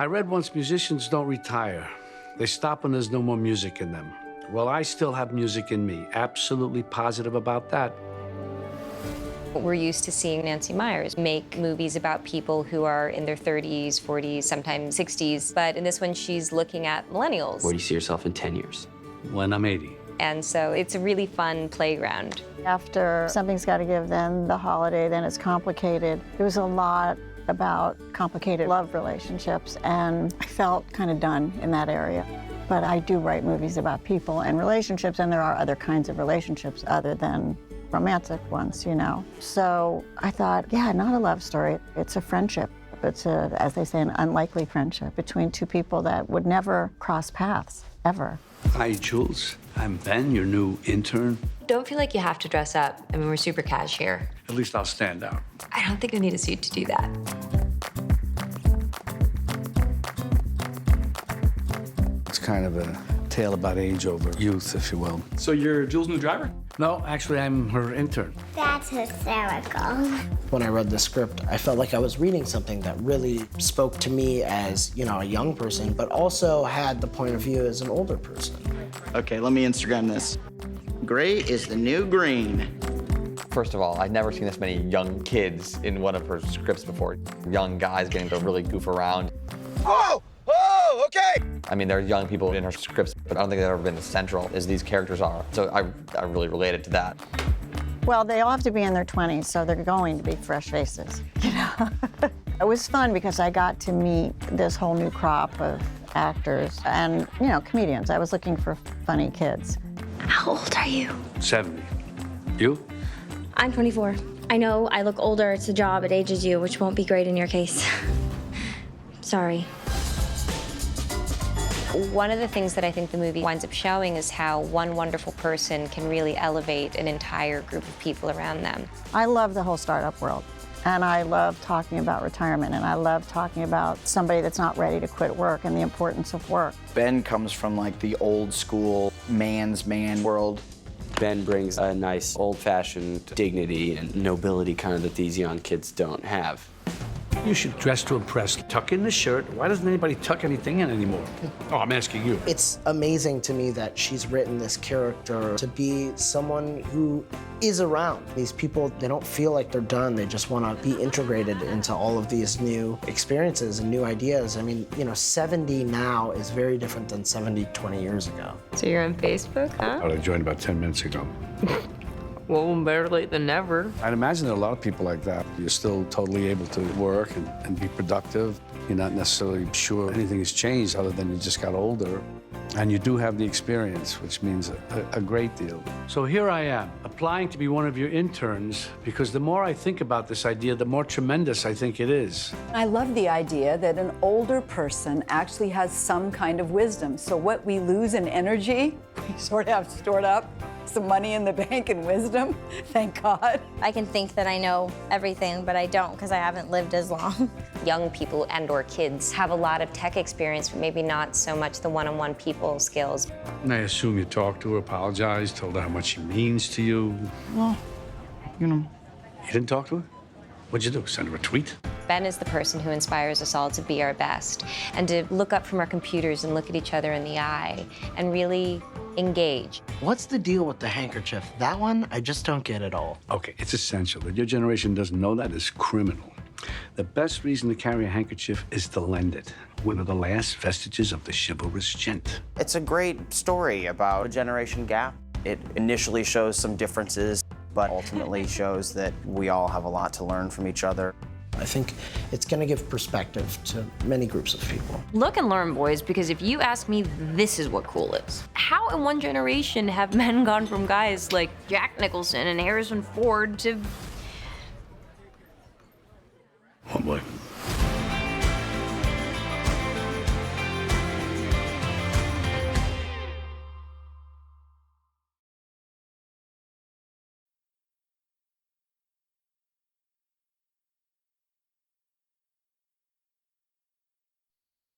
I read once musicians don't retire. They stop when there's no more music in them. Well, I still have music in me. Absolutely positive about that. We're used to seeing Nancy Meyers make movies about people who are in their 30s, 40s, sometimes 60s. But in this one, she's looking at millennials. Where do you see yourself in 10 years? When I'm 80. And so it's a really fun playground. After Something's Gotta Give, then The Holiday, then It's Complicated. There was a lot about complicated love relationships, and I felt kind of done in that area. But I do write movies about people and relationships, and there are other kinds of relationships other than romantic ones, you know. So I thought, yeah, not a love story. It's a friendship. It's a, as they say, an unlikely friendship between two people that would never cross paths, ever. Hi, Jules. I'm Ben, your new intern. Don't feel like you have to dress up. I mean, we're super cash here. At least I'll stand out. I don't think I need a suit to do that. It's kind of a tale about age over youth, if you will. So you're Jules' new driver? No, actually, I'm her intern. That's hysterical. When I read the script, I felt like I was reading something that really spoke to me as, you know, a young person, but also had the point of view as an older person. Okay, let me Instagram this. Gray is the new green. First of all, I'd never seen this many young kids in one of her scripts before. Young guys getting to really goof around. Whoa! Oh, okay! I mean, there are young people in her scripts, but I don't think they've ever been as central as these characters are. So I really related to that. Well, they all have to be in their 20s, so they're going to be fresh faces, you know? It was fun because I got to meet this whole new crop of actors and, you know, comedians. I was looking for funny kids. How old are you? 70. You? I'm 24. I know I look older. It's a job. It ages you, which won't be great in your case. Sorry. One of the things that I think the movie winds up showing is how one wonderful person can really elevate an entire group of people around them. I love the whole startup world, and I love talking about retirement, and I love talking about somebody that's not ready to quit work and the importance of work. Ben comes from like the old school man's man world. Ben brings a nice old-fashioned dignity and nobility kind of that these young kids don't have. You should dress to impress. Tuck in the shirt. Why doesn't anybody tuck anything in anymore? Oh, I'm asking you. It's amazing to me that she's written this character to be someone who is around. These people, they don't feel like they're done. They just want to be integrated into all of these new experiences and new ideas. I mean, you know, 70 now is very different than 70 20 years ago. So you're on Facebook, huh? I joined about 10 minutes ago. Well, better late than never. I'd imagine there are a lot of people like that. You're still totally able to work and be productive. You're not necessarily sure anything has changed other than you just got older. And you do have the experience, which means a great deal. So here I am, applying to be one of your interns, because the more I think about this idea, the more tremendous I think it is. I love the idea that an older person actually has some kind of wisdom. So what we lose in energy, we sort of have stored up some money in the bank and wisdom, thank God. I can think that I know everything, but I don't because I haven't lived as long. Young people and or kids have a lot of tech experience, but maybe not so much the one-on-one people skills. And I assume you talked to her, apologized, told her how much she means to you. Well, you know. You didn't talk to her? What'd you do, send her a tweet? Ben is the person who inspires us all to be our best and to look up from our computers and look at each other in the eye and really engage. What's the deal with the handkerchief? That one, I just don't get at all. Okay, it's essential. That your generation doesn't know that is criminal. The best reason to carry a handkerchief is to lend it. One of the last vestiges of the chivalrous gent. It's a great story about a generation gap. It initially shows some differences, but ultimately shows that we all have a lot to learn from each other. I think it's going to give perspective to many groups of people. Look and learn, boys, because if you ask me, this is what cool is. How in one generation have men gone from guys like Jack Nicholson and Harrison Ford to... Oh boy.